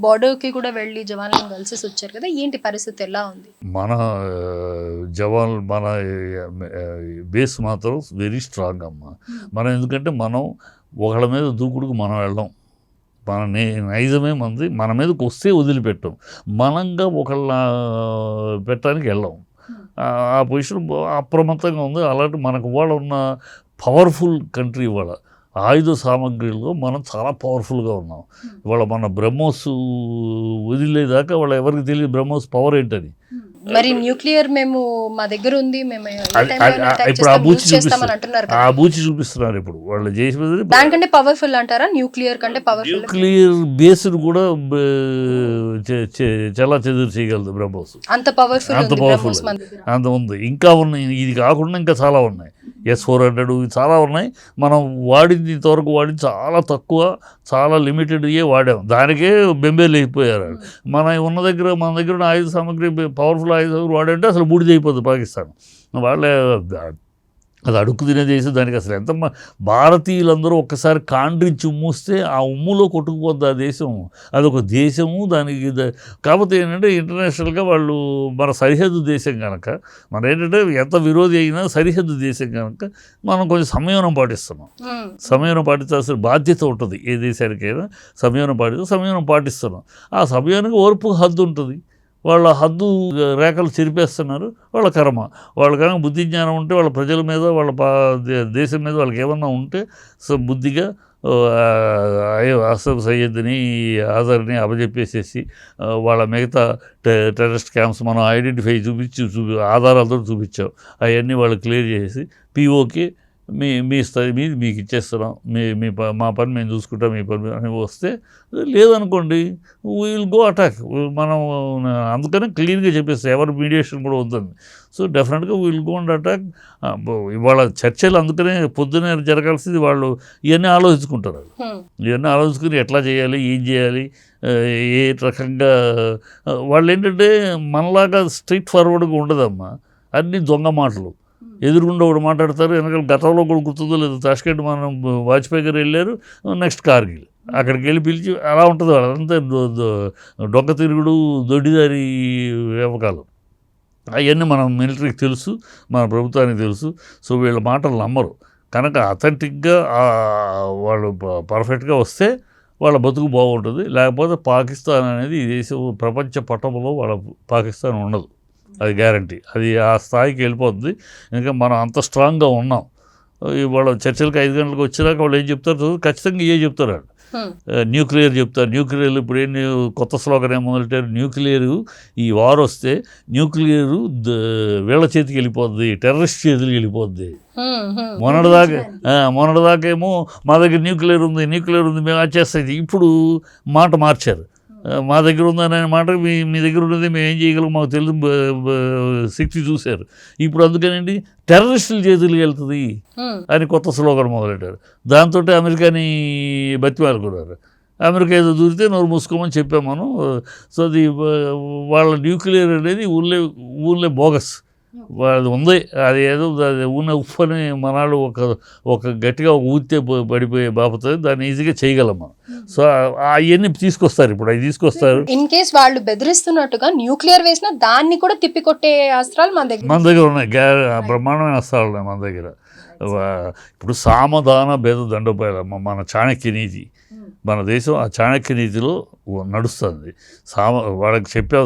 బార్డర్కి కూడా వెళ్ళి జవాన్లను కలిసి వచ్చారు కదా, ఏంటి పరిస్థితి ఎలా ఉంది? మన జవాన్లు మన బేస్ మాత్రం వెరీ స్ట్రాంగ్ అమ్మ. మనం ఎందుకంటే మనం ఒకళ్ళ మీద దూకుడుకు మనం వెళ్ళాం, మన నైజమే మంది, మన మీదకి వస్తే వదిలిపెట్టాం, మనంగా ఒకళ్ళ పెట్టడానికి వెళ్ళాం. ఆ పొజిషన్ అప్రమత్తంగా ఉంది. అలాంటి మనకు ఇవాళ ఉన్న పవర్ఫుల్ కంట్రీ ఇవాళ ఆయుధ సామాగ్రిలో మనం చాలా పవర్ఫుల్గా ఉన్నాం. ఇవాళ మన బ్రహ్మోస్ వదిలేదాకా వాళ్ళ ఎవరికి తెలియదు బ్రహ్మోస్ పవర్ ఏంటని. మరి న్యూక్లియర్ మేము మా దగ్గర ఉంది, మేము ఇప్పుడు ఆ బూచి చూపిస్తున్నారు ఇప్పుడు వాళ్ళు చేసి. దానికంటే పవర్ఫుల్ అంటారా న్యూక్లియర్ కంటే? పవర్ఫుల్ న్యూక్లియర్ బేస్డ్ కూడా చాలా చెదురు చేయగలదు బ్రహ్మోస్. అంత పవర్ఫుల్ అంత ఉంది. ఇంకా ఉన్నాయి, ఇది కాకుండా ఇంకా చాలా ఉన్నాయి. S-400 చాలా ఉన్నాయి. మనం వాడింది ఇంతవరకు వాడింది చాలా తక్కువ, చాలా లిమిటెడ్గా వాడాం. దానికే బెంబేలు అయిపోయారు. మన దగ్గర ఉన్న ఆయుధ సామాగ్రి పవర్ఫుల్ ఆయుధ సామాగ్రి వాడంటే అసలు బూడిదైపోతుంది పాకిస్తాన్. వాళ్ళే అది అడుక్కు తినే దేశం. దానికి అసలు ఎంత భారతీయులందరూ ఒక్కసారి కాండ్రించి ఉమ్మూస్తే ఆ ఉమ్ములో కొట్టుకుపోద్ది ఆ దేశం. అదొక దేశము. దానికి కాకపోతే ఏంటంటే ఇంటర్నేషనల్గా వాళ్ళు మన సరిహద్దు దేశం కనుక, మనం ఏంటంటే ఎంత విరోధి అయినా సరిహద్దు దేశం కనుక మనం కొంచెం సంయమనం పాటిస్తున్నాం. సంయమనం పాటించాల్సిన బాధ్యత ఉంటుంది ఏ దేశానికైనా. సంయమనం పాటిస్తున్నాం. ఆ సమయానికి ఓర్పు హద్దు ఉంటుంది. వాళ్ళ హద్దు రేఖలు చెరిపేస్తున్నారు. వాళ్ళ కర్మ. వాళ్ళ కనుక బుద్ధి జ్ఞానం ఉంటే వాళ్ళ ప్రజల మీద, వాళ్ళ దేశం మీద వాళ్ళకి ఏమన్నా ఉంటే బుద్ధిగా అసఫ్ సయ్యద్ని, ఆజర్ని అప్పచెప్పేసేసి వాళ్ళ మిగతా టెర్రరిస్ట్ క్యాంప్స్ మనం ఐడెంటిఫై ఆధారాలతో చూపించాం. అవన్నీ వాళ్ళు క్లియర్ చేసి POK మీకు ఇచ్చేస్తున్నాం, మా పని మేము చూసుకుంటాం, మీ పని అని వస్తే, లేదనుకోండి విల్ గో అటాక్. మనం అందుకనే క్లియర్గా చెప్పేస్తాం, ఎవరి మీడియేషన్ కూడా వద్దండి. సో డెఫినెట్గా విల్ గో అండ్ అటాక్. ఇవాళ చర్చలు అందుకనే పొద్దునే జరగాల్సింది. వాళ్ళు ఇవన్నీ ఆలోచించుకుంటారు. ఇవన్నీ ఆలోచించుకుని ఎట్లా చేయాలి, ఏం చేయాలి, ఏ రకంగా. వాళ్ళు ఏంటంటే మనలాగా స్ట్రైట్ ఫార్వర్డ్గా ఉండదమ్మా. అన్ని దొంగ మాటలు. ఎదురుగుండా ఒకటి మాట్లాడతారు, వెనకాల గతంలో కూడా గుర్తుందో లేదు, తాష్కెంట్ మనం వాజ్పేయి గారు వెళ్ళారు, నెక్స్ట్ కార్గిల్, అక్కడికి వెళ్ళి పిలిచి అలా ఉంటుంది. వాళ్ళంతా డొంక తిరుగుడు, దొడ్డిదారి వ్యవకాలం. అవన్నీ మనం మిలిటరీకి తెలుసు, మన ప్రభుత్వానికి తెలుసు. సో వీళ్ళ మాటలు నమ్మరు కనుక అథెంటిక్గా వాళ్ళు పర్ఫెక్ట్గా వస్తే వాళ్ళ బతుకు బాగుంటుంది. లేకపోతే పాకిస్తాన్ అనేది ఈ దేశం ప్రపంచ పటంలో వాళ్ళ పాకిస్తాన్ ఉండదు. అది గ్యారంటీ. అది ఆ స్థాయికి వెళ్ళిపోతుంది. ఇంకా మనం అంత స్ట్రాంగ్గా ఉన్నాం. ఇవాళ చర్చలకు 5 గంటలకు వచ్చినాక వాళ్ళు ఏం చెప్తారు, ఖచ్చితంగా ఏ చెప్తారు వాళ్ళు న్యూక్లియర్ చెప్తారు. న్యూక్లియర్ ఇప్పుడు ఏంటి కొత్త స్లోగన్ ఏం మొదలెట్టారు, న్యూక్లియర్ ఈ వార్ వస్తే న్యూక్లియర్ వీళ్ళ చేతికి వెళ్ళిపోద్ది, టెర్రరిస్ట్ చేతికి వెళ్ళిపోద్ది. మొన్నటిదాకా ఏమో మా దగ్గర న్యూక్లియర్ ఉంది మేము వచ్చేస్తాయి. ఇప్పుడు మాట మార్చారు. మా దగ్గర ఉందనే మాట మీ దగ్గర ఉన్నది మేము ఏం చేయగలం మాకు తెలుసు, శక్తి చూశారు. ఇప్పుడు అందుకనండి టెర్రరిస్టుల చేతులకు వెళ్తుంది అని కొత్త స్లోగన్ మొదలెట్టారు. దాంతో అమెరికాని బతిమాలుకున్నారు. అమెరికా ఏదో దూరితే నోరు మూసుకోమని చెప్పాం మనం. సో అది వాళ్ళ న్యూక్లియర్ అనేది ఊళ్ళే బోగస్. అది ఉంది, అది ఏదో ఉన్న ఉప్పు అని మనాడు ఒక గట్టిగా ఊరితే పడిపోయే బాపుతుంది. దాన్ని ఈజీగా చేయగలం మనం. సో అవన్నీ తీసుకొస్తారు. ఇప్పుడు అవి తీసుకొస్తారు. ఇన్ కేస్ వాళ్ళు బెదిరిస్తున్నట్టుగా న్యూక్లియర్ వేసినా దాన్ని కూడా తిప్పికొట్టే అస్త్రాలు మన దగ్గర ఉన్నాయి. బ్రహ్మాండమైన అస్త్రాలు ఉన్నాయి మన దగ్గర. ఇప్పుడు సామధాన భేద దండోపాయాలమ్మ మన చాణక్య నీతి. మన దేశం ఆ చాణక్య నీతిలో నడుస్తుంది. వాళ్ళకి చెప్పాం,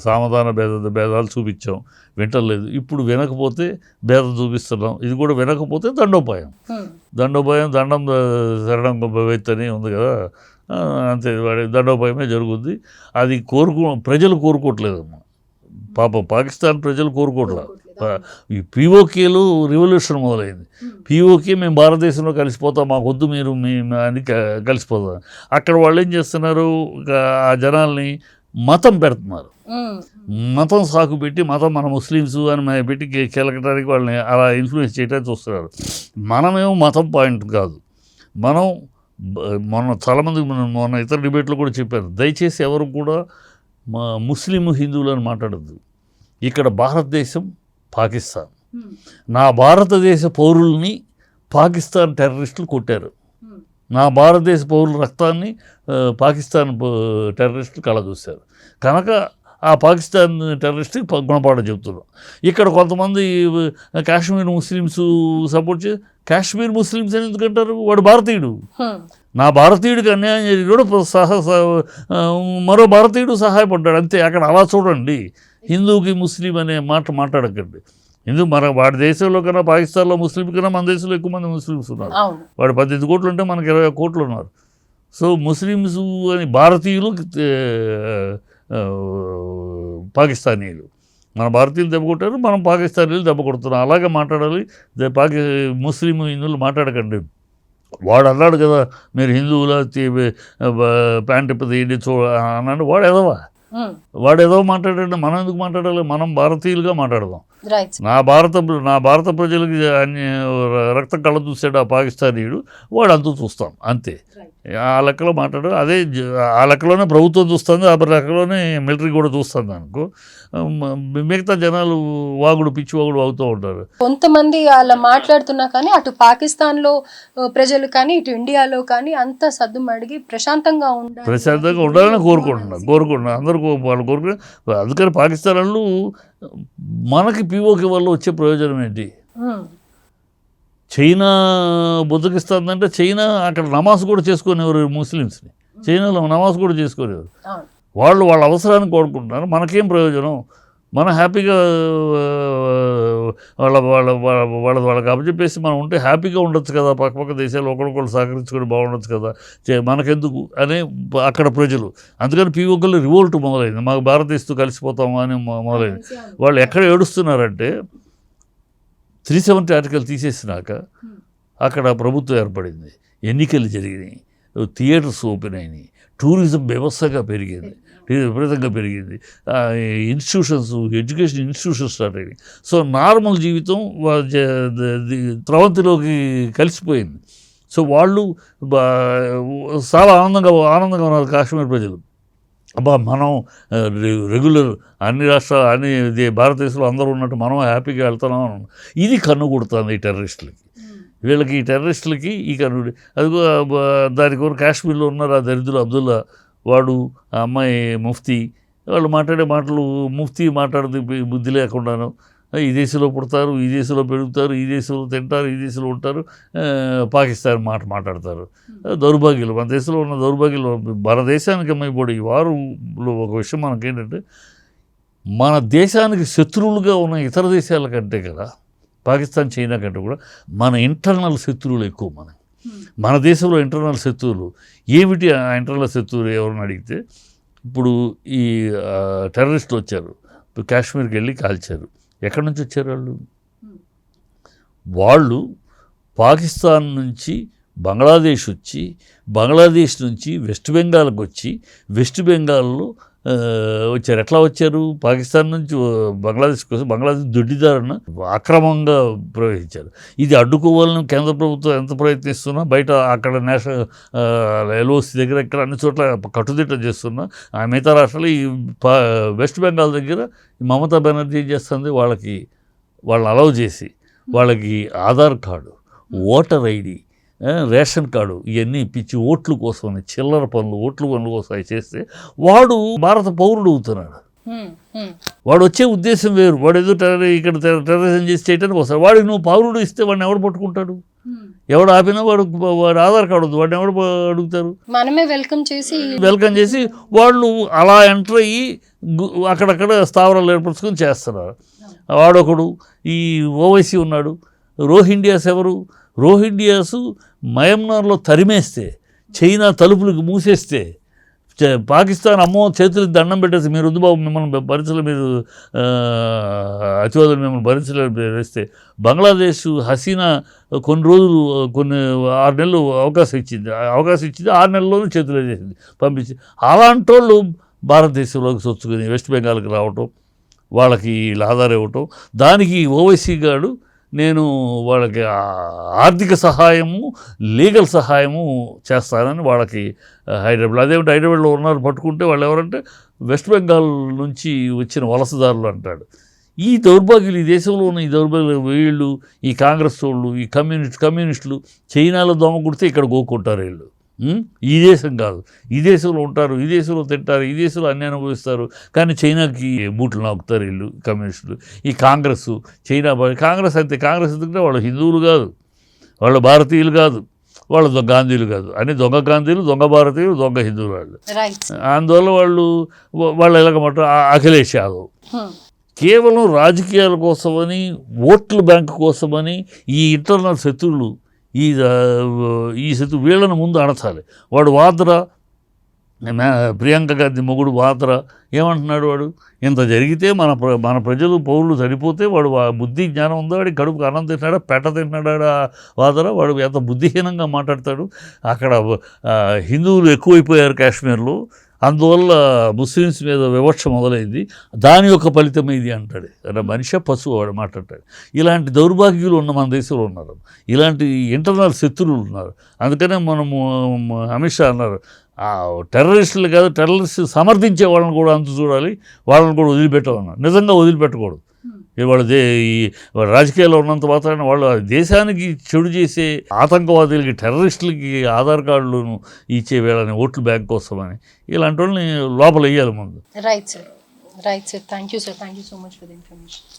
సామధాన భేదాలు చూపించాం, వింటలేదు. ఇప్పుడు వినకపోతే భేదం చూపిస్తున్నాం. ఇది కూడా వినకపోతే దండం దండం శరణం వ్యక్తి ఉంది కదా, అంతే. వాడి దండోపాయమే జరుగుద్ది. అది ప్రజలు కోరుకోవట్లేదమ్మా. పాపం పాకిస్తాన్ ప్రజలు కోరుకోవట్లేదు. ఈ POKలో రివల్యూషన్ మొదలైంది. POK మేము భారతదేశంలో కలిసిపోతాం, మాకు వద్దు మీరు అని కలిసిపోతాం. అక్కడ వాళ్ళు ఏం చేస్తున్నారు, ఆ జనాల్ని మతం పెడుతున్నారు. మతం సాకు పెట్టి మన ముస్లిమ్స్ అని పెట్టి కెలకటానికి వాళ్ళని అలా ఇన్ఫ్లుయెన్స్ చేయడానికి చూస్తున్నారు. మనమేమో మతం పాయింట్ కాదు. చాలామంది మొన్న ఇతర డిబేట్లో కూడా చెప్పారు, దయచేసి ఎవరు కూడా ముస్లిం హిందువులు అని మాట్లాడద్దు. ఇక్కడ భారతదేశం, పాకిస్తాన్. నా భారతదేశ పౌరుల్ని పాకిస్తాన్ టెర్రరిస్టులు కొట్టారు. నా భారతదేశ పౌరుల రక్తాన్ని పాకిస్తాన్ టెర్రరిస్టులు కళ్ళజూశారు కనుక ఆ పాకిస్తాన్ టెర్రరిస్ట్కి గుణపాఠం చెబుతున్నాం. ఇక్కడ కొంతమంది కాశ్మీర్ ముస్లిమ్స్ సపోర్ట్ చేసి కాశ్మీర్ ముస్లిమ్స్ అని ఎందుకంటారు? వాడు భారతీయుడు. నా భారతీయుడికి అన్యాయం చేసి కూడా మరో భారతీయుడు సహాయపడ్డాడు అంతే. అక్కడ అలా చూడండి, హిందూకి ముస్లిం అనే మాట మాట్లాడకండి. వాడి దేశంలో కన్నా పాకిస్తాన్లో ముస్లిం కన్నా మన దేశంలో ఎక్కువ మంది ముస్లిమ్స్ ఉన్నారు. వాడు 18 కోట్లు ఉంటే మనకి 20 కోట్లు ఉన్నారు. సో ముస్లిమ్స్ అని భారతీయులు పాకిస్తానీయులు. మన భారతీయులు దెబ్బ కొట్టారు, మనం పాకిస్తానీయులు దెబ్బ కొడుతున్నాం. అలాగే మాట్లాడాలి. ముస్లిం హిందువులు మాట్లాడకండి. వాడు అన్నాడు కదా, మీరు హిందువుల ప్యాంట్ తీయండి అన్నాడు. వాడు ఏదో మాట్లాడాడు, మనం ఎందుకు మాట్లాడాలి? మనం భారతీయులుగా మాట్లాడదాం. నా భారత ప్రజలకి రక్తం కళ్ళ చూసాడు ఆ పాకిస్తానీయుడు, వాడు అంతూ చూస్తాం అంతే. ఆ లెక్కలో మాట్లాడు. అదే ఆ లెక్కలోనే ప్రభుత్వం చూస్తుంది, ఆ లెక్కలోనే మిలిటరీ కూడా చూస్తుంది అనుకో. మిగతా జనాలు పిచ్చివాగుడు అవుతూ ఉంటారు. కొంతమంది అలా మాట్లాడుతున్నా కానీ అటు పాకిస్తాన్లో ప్రజలు కానీ ఇటు ఇండియాలో కానీ అంత సద్దుమడిగి ప్రశాంతంగా ఉండాలని కోరుకుంటున్నారు అందరూ. వాళ్ళు కోరుకున్నారు. అందుకని పాకిస్తాన్ వాళ్ళు మనకి పిఓకే వల్ల వచ్చే ప్రయోజనం ఏంటి? చైనా బుద్ధకిస్తుందంటే చైనా అక్కడ నమాజ్ కూడా చేసుకునేవారు ముస్లిమ్స్ని. చైనాలో నమాజ్ కూడా చేసుకునేవారు. వాళ్ళ అవసరానికి కోరుకుంటున్నారు. మనకేం ప్రయోజనం? మనం హ్యాపీగా వాళ్ళకి అప్పచెప్పేసి మనం ఉంటే హ్యాపీగా ఉండొచ్చు కదా. పక్క దేశాలు ఒకరికొకరు సహకరించుకొని బాగుండొచ్చు కదా, మనకెందుకు అని అక్కడ ప్రజలు. అందుకని పిఓకల్లో రివోల్ట్ మొదలైంది. మాకు భారతదేశంతో కలిసిపోతాము అని మొదలైంది. వాళ్ళు ఎక్కడ ఏడుస్తున్నారంటే 370 ఆర్టికల్ తీసేసినాక అక్కడ ప్రభుత్వం ఏర్పడింది, ఎన్నికలు జరిగినాయి, థియేటర్స్ ఓపెన్ అయినాయి, టూరిజం వ్యవస్థగా పెరిగింది, విపరీతంగా పెరిగింది, ఇన్స్టిట్యూషన్స్ ఎడ్యుకేషన్ ఇన్స్టిట్యూషన్స్ స్టార్ట్ అయినాయి. సో నార్మల్ జీవితం త్రవంతిలోకి కలిసిపోయింది. సో వాళ్ళు చాలా ఆనందంగా ఉన్నారు కాశ్మీర్ ప్రజలు. అబ్బా మనం రెగ్యులర్ అన్ని భారతదేశంలో అందరూ ఉన్నట్టు మనం హ్యాపీగా వెళ్తున్నాం. ఇది కన్ను కొడుతుంది ఈ టెర్రరిస్టులకి. వీళ్ళకి ఈ టెర్రరిస్టులకి ఈ కన్ను. అదిగో దానికి కూడా కాశ్మీర్లో ఉన్నారు ఆ దరిద్రులు అబ్దుల్లా, వాడు ఆ అమ్మాయి ముఫ్తీ. వాళ్ళు మాట్లాడే మాటలు ముఫ్తీ మాట్లాడితే బుద్ధి లేకుండాను. ఈ దేశంలో పుడతారు, ఈ దేశంలో పెరుగుతారు, ఈ దేశంలో తింటారు, ఈ దేశంలో ఉంటారు, పాకిస్తాన్ మాట్లాడతారు. దౌర్భాగ్యులు, మన దేశంలో ఉన్న దౌర్భాగ్యులు. మన దేశానికి అమ్మైపోయి వారులో ఒక విషయం మనకేంటంటే, మన దేశానికి శత్రువులుగా ఉన్న ఇతర దేశాల కంటే కదా, పాకిస్తాన్ చైనా కంటే కూడా మన ఇంటర్నల్ శత్రువులు ఎక్కువ. మన దేశంలో ఇంటర్నల్ శత్రువులు ఏమిటి? ఆ ఇంటర్నల్ శత్రువులు ఎవరిని అడిగితే, ఇప్పుడు ఈ టెర్రరిస్టులు వచ్చారు, కాశ్మీర్కి వెళ్ళి కాల్చారు. ఎక్కడి నుంచి వచ్చారు వాళ్ళు? పాకిస్తాన్ నుంచి బంగ్లాదేశ్ వచ్చి, బంగ్లాదేశ్ నుంచి వెస్ట్ బెంగాల్కి వచ్చి, వెస్ట్ బెంగాల్లో వచ్చారు. ఎట్లా వచ్చారు? పాకిస్తాన్ నుంచి బంగ్లాదేశ్ కోసం బంగ్లాదేశ్ దొడ్డిదారున అక్రమంగా ప్రవేశించారు. ఇది అడ్డుకోవాలని కేంద్ర ప్రభుత్వం ఎంత ప్రయత్నిస్తున్నా, బయట అక్కడ నేషనల్ ఎల్ఓసి దగ్గర ఇక్కడ అన్ని చోట్ల కట్టుదిట్టం చేస్తున్నా, ఆ మిగతా రాష్ట్రాలు ఈ వెస్ట్ బెంగాల్ దగ్గర మమతా బెనర్జీ చేస్తుంది. వాళ్ళని అలౌ చేసి వాళ్ళకి Aadhaar card, voter ID, ration card ఇవన్నీ ఇప్పించి ఓట్ల కోసం చిల్లర పనులు, ఓట్ల పనుల కోసం అవి చేస్తే వాడు భారత పౌరుడు అవుతున్నాడు. వాడు వచ్చే ఉద్దేశం వేరు. వాడు ఏదో ఇక్కడ టెర్రరిజం చేసి చేయడానికి వస్తాడు. వాడికి నువ్వు పౌరుడు ఇస్తే వాడిని ఎవడు పట్టుకుంటాడు? ఎవడు ఆపినా వాడు ఆధార్ కార్డు ఉంది, వాడిని ఎవడు అడుగుతారు? మనమే వెల్కమ్ చేసి వాళ్ళు అలా ఎంటర్ అయ్యి అక్కడక్కడ స్థావరాలు ఏర్పరచుకొని చేస్తున్నారు. వాడొకడు ఈ ఓవైసీ ఉన్నాడు. రోహింగ్యాస్ ఎవరు? రోహింగ్యాస్ మయన్మార్లో తరిమేస్తే, చైనా తలుపులకు మూసేస్తే, పాకిస్తాన్ అమ్మో చేతులకి దండం పెట్టేసి మీరు వద్దు బాబు మిమ్మల్ని భరించలే, మీరు అతివాదులు మిమ్మల్ని భరించలేస్తే, బంగ్లాదేశ్ హసీనా కొన్ని రోజులు 6 నెలలు అవకాశం ఇచ్చింది. 6 నెలల్లోనూ చేతులు చేసింది, పంపించి. అలాంటి వాళ్ళు భారతదేశంలోకి చొచ్చుకుని వెస్ట్ బెంగాల్కి రావటం, వాళ్ళకి ఆధార్ ఇవ్వటం, దానికి ఓవైసీ గాడు నేను వాళ్ళకి ఆర్థిక సహాయము, లీగల్ సహాయము చేస్తానని వాళ్ళకి హైదరాబాద్, అదేమిటి హైదరాబాద్లో ఉన్నారు పట్టుకుంటే వాళ్ళు ఎవరంటే వెస్ట్ బెంగాల్ నుంచి వచ్చిన వలసదారులు అంటాడు. ఈ దౌర్భాగ్యులు, ఈ దేశంలో ఉన్న ఈ దౌర్భాగ్యులు వీళ్ళు, ఈ కాంగ్రెస్ వాళ్ళు, ఈ కమ్యూనిస్టులు చైనాలో దొంగ కుడితే ఇక్కడ గోక్కుంటారు వీళ్ళు. ఈ దేశం కాదు, ఈ దేశంలో ఉంటారు, ఈ దేశంలో తింటారు, ఈ దేశంలో అన్ని అనుభవిస్తారు, కానీ చైనాకి బూట్లు నాకుతారు వీళ్ళు కమ్యూనిస్టులు. ఈ కాంగ్రెస్ అంతే. కాంగ్రెస్ ఎందుకంటే వాళ్ళు హిందువులు కాదు, వాళ్ళు భారతీయులు కాదు, వాళ్ళు గాంధీలు కాదు, అని దొంగ గాంధీలు, దొంగ భారతీయులు, దొంగ హిందువులు వాళ్ళు. అందువల్ల వాళ్ళు ఎలాగమాట అఖిలేష్ యాదవ్ కేవలం రాజకీయాల కోసమని, ఓట్ల బ్యాంకు కోసమని ఈ ఇంటర్నల్ శత్రువులు, ఈ శత్రువు వీళ్ళని ముందు అడచాలి. వాడు వాద్రా, ప్రియాంక గాంధీ మొగుడు వాద్రా ఏమంటున్నాడు, వాడు ఇంత జరిగితే మన ప్రజలు పౌరులు చనిపోతే వాడు బుద్ధి జ్ఞానం ఉందో, వాడి కడుపుకు అన్నం తింటున్నాడా, పెట్ట తింటున్నాడా వాద్రా, వాడు ఎంత బుద్ధిహీనంగా మాట్లాడతాడు. అక్కడ హిందువులు ఎక్కువైపోయారు కాశ్మీర్లో, అందువల్ల ముస్లిమ్స్ మీద వివక్ష మొదలైంది, దాని యొక్క ఫలితం ఇది అంటాడు. మనిషి పశువు వాడు మాట్లాడతాడు. ఇలాంటి దౌర్భాగ్యులు ఉన్న మన దేశంలో ఉన్నారు, ఇలాంటి ఇంటర్నల్ శత్రువులు ఉన్నారు. అందుకనే మనము అమిత్ షా అన్నారు, టెర్రరిస్టులు కాదు, టెర్రరిస్ట్ సమర్థించే వాళ్ళని కూడా అంతు చూడాలి, వాళ్ళని కూడా వదిలిపెట్టమన్నారు. నిజంగా వదిలిపెట్టకూడదు. ఈ రాజకీయాల్లో ఉన్నంత మాత్రాన వాళ్ళు దేశానికి చెడు చేసే ఆతంకవాదులకి, టెర్రరిస్టులకి ఆధార్ కార్డులను ఇచ్చే వీళ్ళని ఓట్లు బ్యాంక్ కోసమని ఇలాంటి వాళ్ళని లోపల వేయాలి ముందు. Right sir. Thank you so much for the information.